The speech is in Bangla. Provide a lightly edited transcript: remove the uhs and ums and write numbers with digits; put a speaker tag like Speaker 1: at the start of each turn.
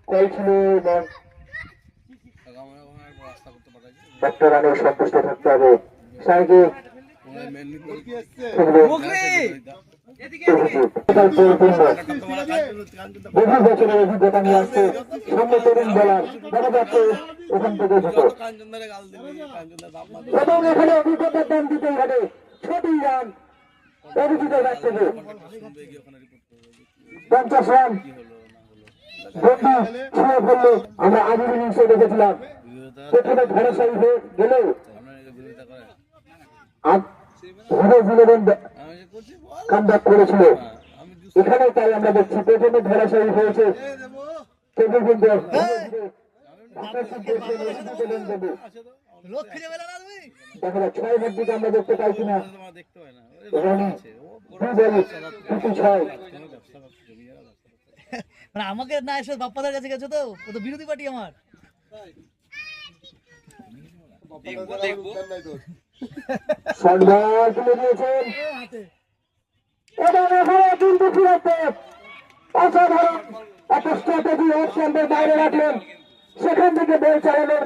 Speaker 1: কল ছিল এবং একটা রানে সন্তুষ্ট থাকতে হবে। সাইকে বহু বছরের অভিজ্ঞতা নিয়ে আসছে সামনে তরুণ বলার দেখা যাচ্ছে ওখান থেকে যেত এবং এখানে অভিজ্ঞতার দাম দিতেই হবে। ছোটই রান অভিজিতের কাছ থেকে 50 রান বন্ধু ছুঁয়ে ফেললে আমরা আগের ইনিংসে দেখেছিলাম প্রথমে ধরাশায়ী হয়ে গেলেও কামব্যাক করেছিল। এখানে তাই আমরা দেখছি প্রথমে ধরাশায়ী হয়েছে কিন্তু দেখা যাক 6 ওভার দিকে আমরা দেখতে পাই কিনা।
Speaker 2: মানে আমাকে না এসে বাপ্পাদের কাছে গেছো তো ও তো বিরোধী পার্টি আমার।
Speaker 1: অসাধারণ একটা স্ট্র্যাটেজি অপশনের বাইরে রাখলেন, সেখান থেকে বল চালানোর